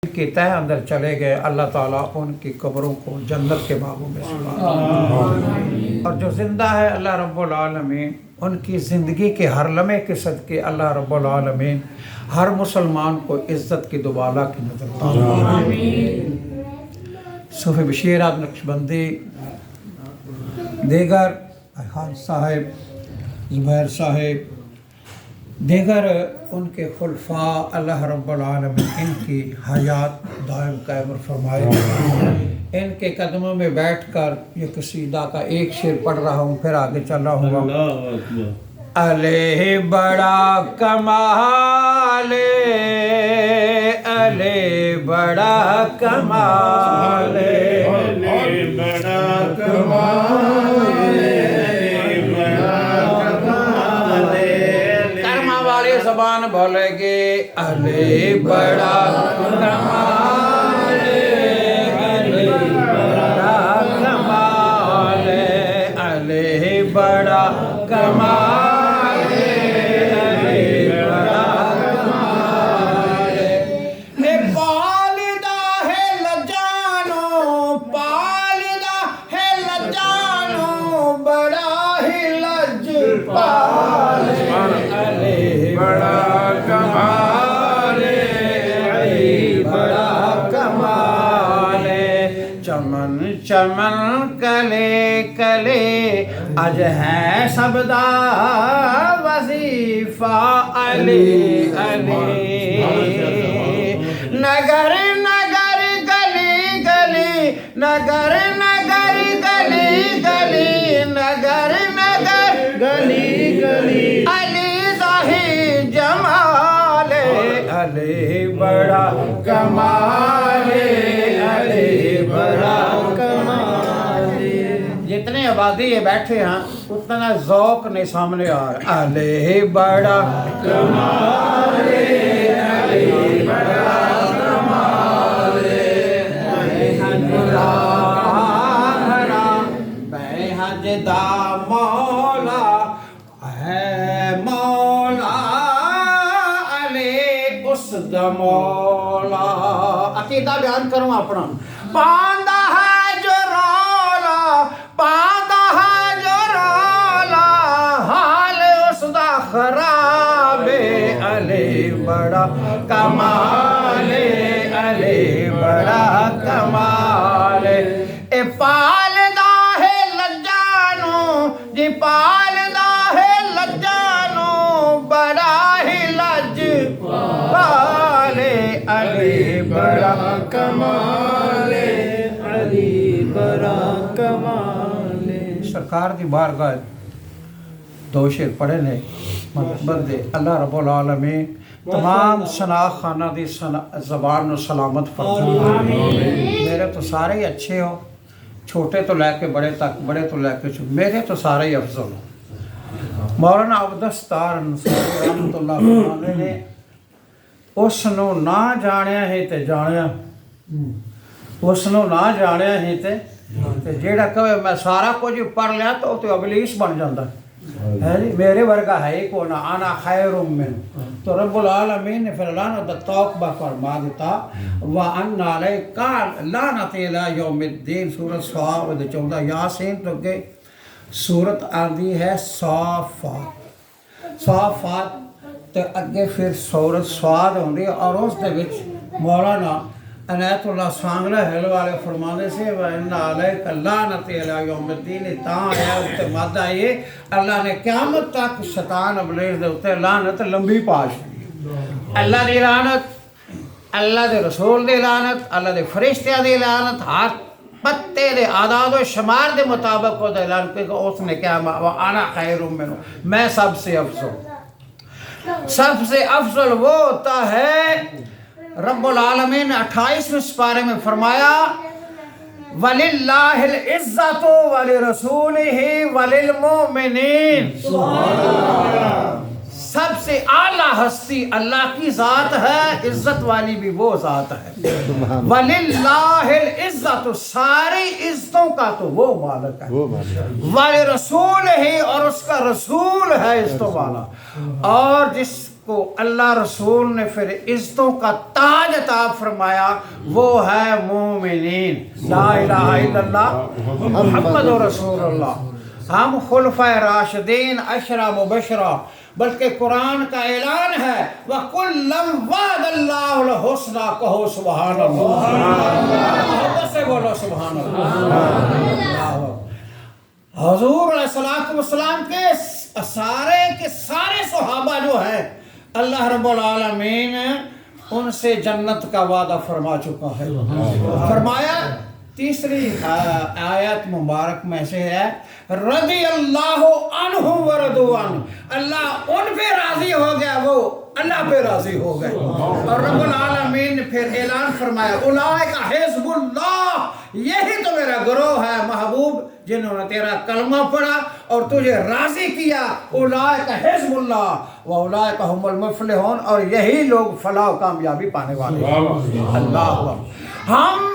کے تہ اندر چلے گئے، اللہ تعالیٰ ان کی قبروں کو جنت کے باغوں میں سما دے، اور جو زندہ ہے اللہ رب العالمین ان کی زندگی کے ہر لمحے کے صدقے اللہ رب العالمین ہر مسلمان کو عزت کی دوبالا کی نظر آمین۔ صوفی بشیر احمد نقشبندی، دیگر خان صاحب، زبیر صاحب، دیگر ان کے خلفاء اللہ رب العالمین ان کی حیات دائم قائم فرمائے۔ ان کے قدموں میں بیٹھ کر یہ قصیدہ کا ایک شعر پڑھ رہا ہوں، پھر آگے چل رہا ہوں۔ علیہ بڑا کمال، علیہ بڑا کمال، علیہ بڑا کمال، زبان بولے گے علی بڑا کمال، علی بڑا کمال، علی بڑا کمال، علی بڑا کمال۔ اے پالدہ ہے لجانو، پالدہ ہے لجانو، بڑا ہی لجپال، بڑا کمال، علی بڑا کمال۔ چمن چمن کلے کلے اج ہے سبدا وظیفہ، علی علی۔ نگر نگر گلی گلی، نگر نگر گلی گلی، نگر نگر گلی گلی، جمال علی بڑا کمال، علی بڑا کمال۔ جتنے آبادی یہ بیٹھے ہیں اتنا ذوق نہیں سامنے آ رہا۔ علی بڑا کمال، علی بڑا کمال، بے حج دا مولا ہے مولا، دا مولا۔ عقیدہ بیان کروں اپنا، پاندہ ہے جو رولا، پاندہ ہے جو رولا، حال اس دا خراب، علی بڑا کمال، علی بڑا کمال۔ اے پالدہ ہے لجانو، جی پالدہ ہے لجانو، بڑا ہی لج علی بڑا کمال، علی بڑا کمال۔ سرکار دی بارگاہ دو شعر پڑھے نے بندے، اللہ رب العالمین تمام شناخت خانہ دی زبان نو سلامت فرمائے۔ میرے تو سارے ہی اچھے ہو، چھوٹے تو لے کے بڑے تک، بڑے تو لے کے چھوٹے، میرے تو سارے ہی افضل ہو۔ مولانا عبدالستار انصاری رحمۃ اللہ علیہ نے اس نو نہ جانیا ہے تے جانیا، اس نو نہ جانیا ہے تے جیڑا کہے میں سارا کچھ پڑھ لیا تو ابلیس بن جاتا ہے جی، میرے ورگا ہے ہی کون، انا خیر من۔ تو رب العالمین نے پھر لعنت توبہ فرما دیتا، وَأَنَّ عَلَيْكَ لَعْنَتِ إِلَىٰ يَوْمِ الدِّينِ۔ سورۃ صاد 14 یاسین تو کہ سورت آندی ہے صافات، صافات تے اگے پھر سورت صاد ہوندی، اور اس دے وچ مولانا عنایت اللہ سانگلا ہیل والے فرمانے سے وَإِنَّ عَلَيْكَ لَعْنَتِ إِلَىٰ يَوْمِ الدِّينِ، تاں ہے اُتے مادہ یہ اللہ نے قیامت تک شیطان ابلیس دے اُتے لعنت لمبی پاش دی۔ اللہ دی لعنت، اللہ دے رسول دی لعنت، اللہ دے فرشتیاں دی لعنت، ہر پتے دے اعداد و شمار دے مطابق وہ اعلان کہ اس نے کیا وَأَنَا خَيْرٌ مِّنْهُ، میں سب سے افضل۔ سب سے افضل وہ ہوتا ہے، رب العالمین نے 28ویں سپارے میں فرمایا وَلِلَّهِ الْعِزَّةُ وَلِرَسُولِهِ وَلِلْمُؤْمِنِينَ۔ سب سے اعلیٰ ہستی اللہ کی ذات ہے، عزت والی بھی وہ ذات ہے۔ وَلِلَّهِ الْعِزَّةُ، ساری عزتوں کا تو وہ مالک ہے، وَلِرَسُولِهِ، اور اس کا رسول ہے عزتوں والا۔ اور جس کو اللہ رسول نے پھر عزتوں کا تاج عطا فرمایا، وہ ہے مومنین، لا الہ الا اللہ محمد رسول اللہ۔ ہم خلفائے راشدین عشرہ مبشرہ، بلکہ قرآن کا اعلان ہے وَكُلًّا وَعَدَ اللَّهُ الْحُسْنَى، کہو سبحان اللہ، محبت سے بولو سبحان اللہ۔ حضور علیہ الصلوۃ والسلام کے سارے صحابہ جو ہیں اللہ رب العالمین ان سے جنت کا وعدہ فرما چکا ہے۔ فرمایا تیسری آیت مبارک میں سے ہے رضی اللہ عنہم ورضوا عنہ، اللہ ان پہ راضی ہو گیا، وہ اللہ پہ راضی ہو گئے۔ اور رب العالمین نے پھر اعلان فرمایا اولئک حزب اللہ، یہی تو میرا گروہ ہے محبوب جنہوں نے تیرا کلمہ پڑھا اور تجھے راضی کیا، اولئک حزب اللہ واولئک هم المفلحون، اور یہی لوگ فلاح و کامیابی پانے والے ہیں۔ اللہ ہم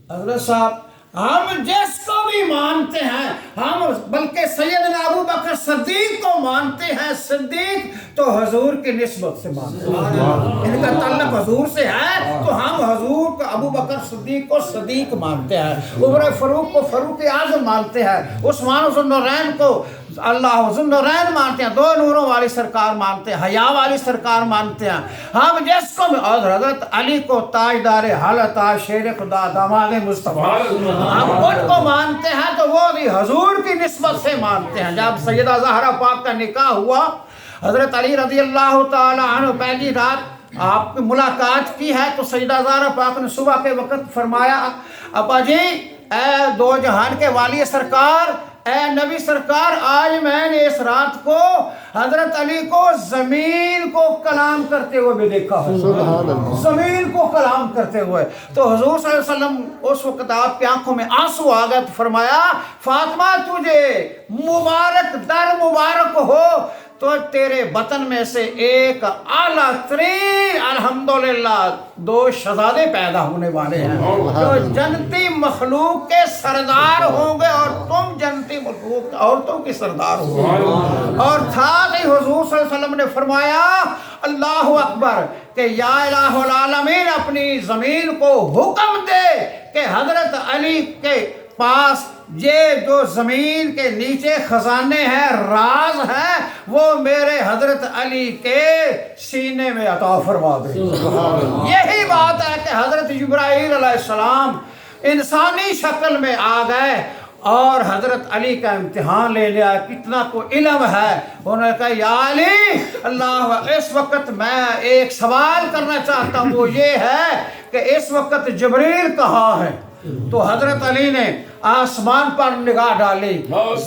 حضرت صاحب ہم جس کو بھی مانتے ہیں، ہم بلکہ سیدنا ابو بکر صدیق کو مانتے ہیں، صدیق تو حضور کی نسبت سے مانتے ہیں، ان کا تعلق حضور سے ہے تو ہم حضور کو ابو بکر صدیق کو صدیق مانتے ہیں، عمر فاروق کو فاروق اعظم مانتے ہیں، عثمان ذو النورین کو اللہ ذو النورین مانتے ہیں، دو نوروں والی سرکار مانتے ہیں، حیا والی سرکار مانتے ہیں۔ ہم جس کو اور حضرت علی کو تاجدار حالت شیر خدا داماد مصطفیٰ، ہم ان کو مانتے ہیں تو وہ بھی حضور کی نسبت سے مانتے ہیں۔ جب سیدہ زہرا پاک کا نکاح ہوا، حضرت علی رضی اللہ تعالی عنہ پہلی رات آپ کی ملاقات کی ہے تو سیدہ زہرا پاک نے صبح کے وقت فرمایا ابا جی اے دو جہان کے والی سرکار، اے نبی سرکار، آج میں نے اس رات کو حضرت علی کو زمین کو کلام کرتے ہوئے بھی دیکھا ہے، زمین کو کلام کرتے ہوئے۔ تو حضور صلی اللہ علیہ وسلم اس وقت آپ کی آنکھوں میں آنسو آ گئے تو فرمایا فاطمہ تجھے مبارک در مبارک ہو، تو تیرے بطن میں سے ایک اعلیٰ ترین الحمدللہ دو شہزادے پیدا ہونے والے ہیں جو جنتی مخلوق کے سردار ہوں گے اور تم جنتی مخلوق عورتوں کی سردار ہوں گے۔ اور ساتھ ہی حضور صلی اللہ علیہ وسلم نے فرمایا اللہ اکبر کہ یا الہ العالمین اپنی زمین کو حکم دے کہ حضرت علی کے پاس یہ جو زمین کے نیچے خزانے ہیں، راز ہیں، وہ میرے حضرت علی کے سینے میں عطا فرما دے۔ یہی بات ہے کہ حضرت جبرائیل علیہ السلام انسانی شکل میں آ گئے اور حضرت علی کا امتحان لے لیا، کتنا کو علم ہے۔ انہوں نے کہا یا علی اللہ اس وقت میں ایک سوال کرنا چاہتا ہوں، وہ یہ ہے کہ اس وقت جبریل کہاں ہے؟ تو حضرت علی نے آسمان پر نگاہ ڈالی،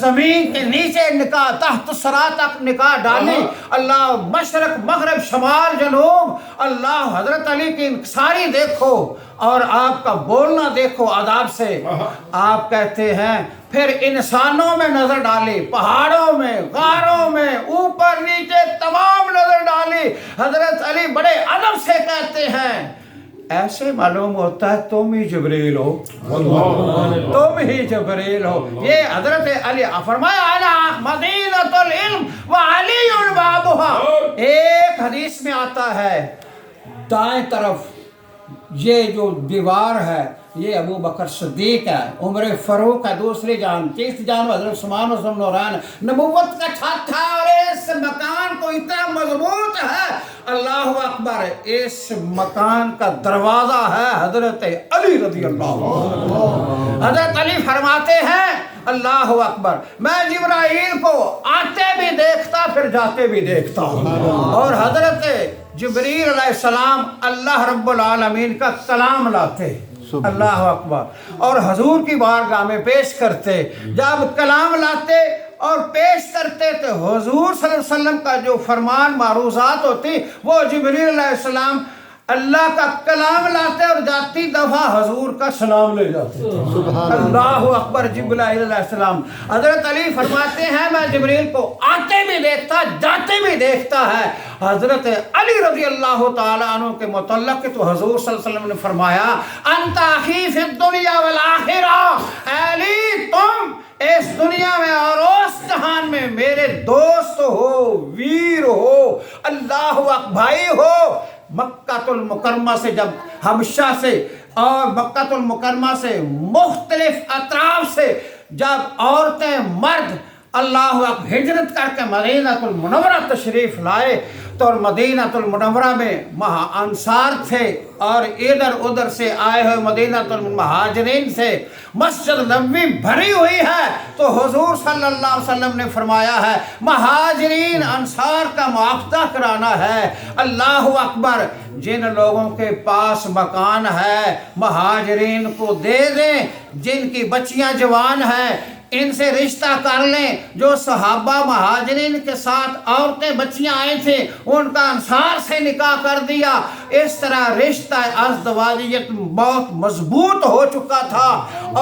زمین کے نیچے نگاہ، تحت سرا تک نگاہ ڈالی، اللہ مشرق مغرب شمال جنوب، اللہ حضرت علی کی انکساری دیکھو اور آپ کا بولنا دیکھو آداب سے۔ آپ کہتے ہیں پھر انسانوں میں نظر ڈالی، پہاڑوں میں، غاروں میں، اوپر نیچے تمام نظر ڈالی، حضرت علی بڑے ادب سے کہتے ہیں ایسے معلوم ہوتا ہے تم ہی جبریل ہو، تم ہی جبریل ہو۔ یہ حضرت علی فرمایا انا مدینۃ العلم وعلی بابها۔ ایک حدیث میں آتا ہے دائیں طرف یہ جو دیوار ہے یہ ابو بکر صدیق ہے، عمر فاروق ہے، دوسری جان تیسری جان حضرت عثمان ذو النورین، نبوت کا چھت ہے اور اس مکان کو اتنا مضبوط ہے، اللہ اکبر، اس مکان کا دروازہ ہے حضرت علی رضی اللہ عنہ۔ حضرت علی فرماتے ہیں اللہ اکبر میں جبرائیل کو آتے بھی دیکھتا پھر جاتے بھی دیکھتا، اور حضرت جبریل علیہ السلام اللہ رب العالمین کا کلام لاتے، اللہ اکبر، اور حضور کی بارگاہ میں پیش کرتے۔ جب کلام لاتے اور پیش کرتے تو حضور صلی اللہ علیہ وسلم کا جو فرمان معروضات ہوتی وہ جبریل علیہ السلام اللہ کا کلام لاتے اور جاتی دفعہ حضور کا سلام لے جاتے۔ اللہ اکبر، جبریل علیہ السلام۔ حضرت علی فرماتے ہیں میں جبریل کو آتے بھی دیکھتا جاتے بھی دیکھتا ہے۔ حضرت علی رضی اللہ تعالیٰ عنہ کے متعلق تو حضور صلی اللہ علیہ وسلم نے فرمایا انت اخی فی الدنیا والآخرہ، علی تم اس دنیا میں اور اس جہان میں میرے دوست ہو، ویر ہو، اللہ اکبر بھائی ہو۔ مکہ المکرمہ سے جب حبشہ سے اور مکہ المکرمہ سے مختلف اطراف سے جب عورتیں مرد اللہ اکبر ہجرت کر کے مدینہ المنورہ تشریف لائے تو مدینہ المنورہ میں انصار تھے اور ادھر ادھر سے آئے ہوئے مدینہ المہاجرین سے مسجد نبوی بھری ہوئی ہے، تو حضور صلی اللہ علیہ وسلم نے فرمایا ہے مہاجرین انصار کا معاوضہ کرانا ہے۔ اللہ اکبر، جن لوگوں کے پاس مکان ہے مہاجرین کو دے دیں، جن کی بچیاں جوان ہیں ان سے رشتہ کر لیں۔ جو صحابہ مہاجرین کے ساتھ عورتیں بچیاں آئے تھے ان کا انصار سے نکاح کر دیا۔ اس طرح رشتہ ازدواجیت بہت مضبوط ہو چکا تھا،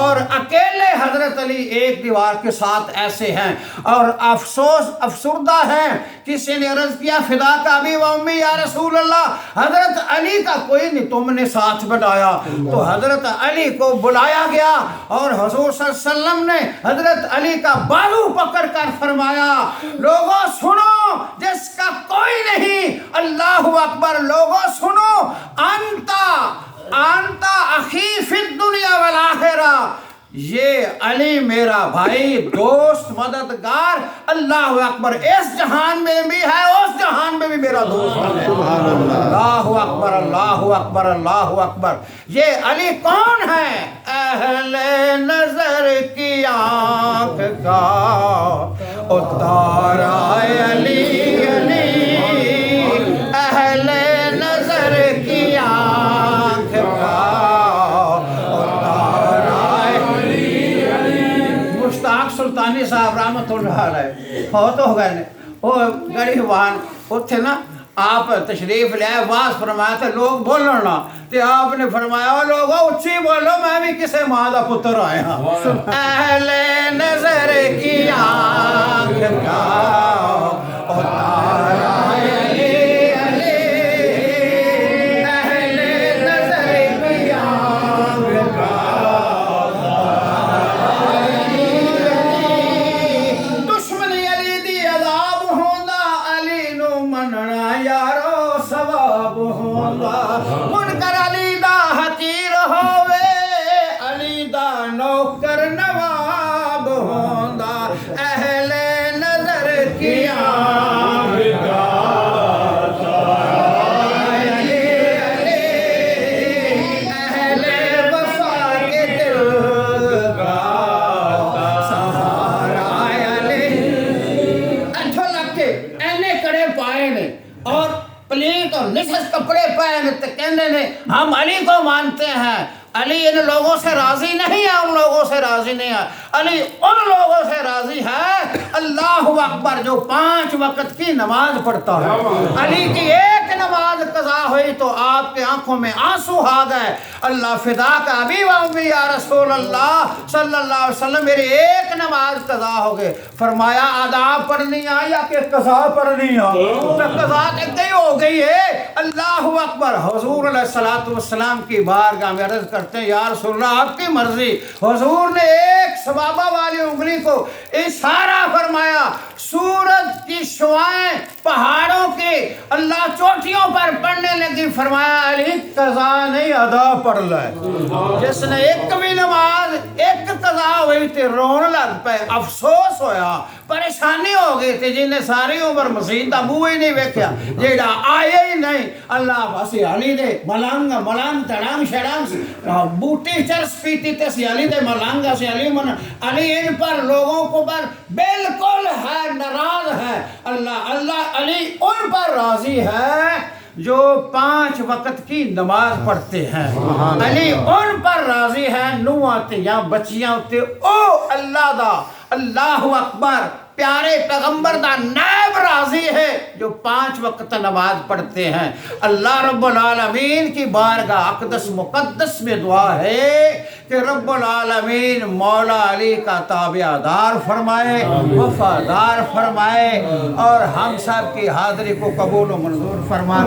اور اکیلے حضرت علی ایک دیوار کے ساتھ ایسے ہیں اور افسردہ ہیں۔ کسی نے عرض کیا فداک ابی و امی یا رسول اللہ، حضرت علی کا کوئی نہیں تم نے ساتھ بنایا؟ تو حضرت علی کو بلایا گیا اور حضور صلی اللہ علیہ وسلم نے حضرت علی کا بازو پکڑ کر فرمایا لوگوں سنو جس کا کوئی نہیں، اللہ اکبر، لوگوں سنو، انتا اخی فی الدنیا والآخرہ، یہ علی میرا بھائی، دوست، مددگار، اللہ اکبر، اس جہان میں بھی ہے اس جہان میں بھی میرا دوست ہے۔ سبحان اللہ، اللہ اکبر، اللہ اکبر، اللہ اکبر۔ یہ علی کون ہے؟ اہل نظر کی آنکھ کا اتارا علی، علی اہل نظر کی آنکھ کا سلطانی صاحب رحمت اللہ علیہ فوت ہو گئے نے، وہ گڑی وان اتھے نا آپ تشریف لے واز فرمایا تھے لوگ بولو نا، تو آپ نے فرمایا لوگو اچھی بولو میں بھی کسے ماں دا پتر آیا۔ اہل نظر کی آنکھ کا اتارا علی، علی اہل نظر کی آنکھ کا منکر علی دا حقیر ہووے، علی دا نوکر نواب ہوندا، اہل نظر کی آنکھ کا علی، علی اہل وفا کے دل کا سہارا علی۔ اٹھو لگ کے اینے کڑے پائے نے اور پلیت اور نسس کپڑے پہنے تو کہنے نے ہم علی کو مانتے ہیں، علی ان لوگوں سے راضی نہیں ہے، ان لوگوں سے راضی نہیں ہے، علی ان لوگوں سے راضی ہے اللہ اکبر جو 5 وقت کی نماز پڑھتا ہے۔ علی کی ایک نماز قضا ہوئی تو آپ کے آنکھوں میں آنسو آ گئے، اللہ فدا کا ابی و امی یا رسول اللہ صلی اللہ علیہ وسلم میری ایک نماز قضا ہو گئے۔ فرمایا ادا پڑھنی ہے یا کہ قضا پڑھنی ہے؟ تو قضا کہتے ہی ہو گئی ہے۔ اللہ اکبر، حضور علیہ السلام کی بارگاہ میں عرض کرتے ہیں یا رسول اللہ آپ کی مرضی۔ حضور نے ایک سبابہ والی انگلی کو اشارہ فرمایا، سورج کی شعائیں پہاڑوں کے اللہ چوٹیوں پر پڑنے لگی، فرمایا علی قضا نہیں ادا پڑھ لے۔ جس نے ایک بھی نماز ایک قضا ہوئی تھی رون لگ پہ، افسوس ہویا، پریشانی ہو گئی تھی، جنہیں ساری عمر مسیح دا بوئے نہیں ویکھیا، جیڑا آئے ہی نہیں۔ اللہ بسی علی دے ملانگ ملانگ تڑانگ شڑانگ بوٹی چرس پیتی تے سی علی دے ملانگا سے علی من، علی ان پر لوگوں کو پر بالکل ہے ناراض ہے، اللہ علی ان پر راضی ہے جو 5 وقت کی نماز پڑھتے ہیں، علی ان پر راضی ہے نوات یا بچیاں ہوتے او اللہ دا، اللہ اکبر، پیارے پیغمبر دا نائب راضی ہے جو 5 وقت نماز پڑھتے ہیں۔ اللہ رب العالمین کی بارگاہ اقدس مقدس میں دعا ہے کہ رب العالمین مولا علی کا تابعدار فرمائے، وفادار فرمائے اور ہم سب کی حاضری کو قبول و منظور فرما۔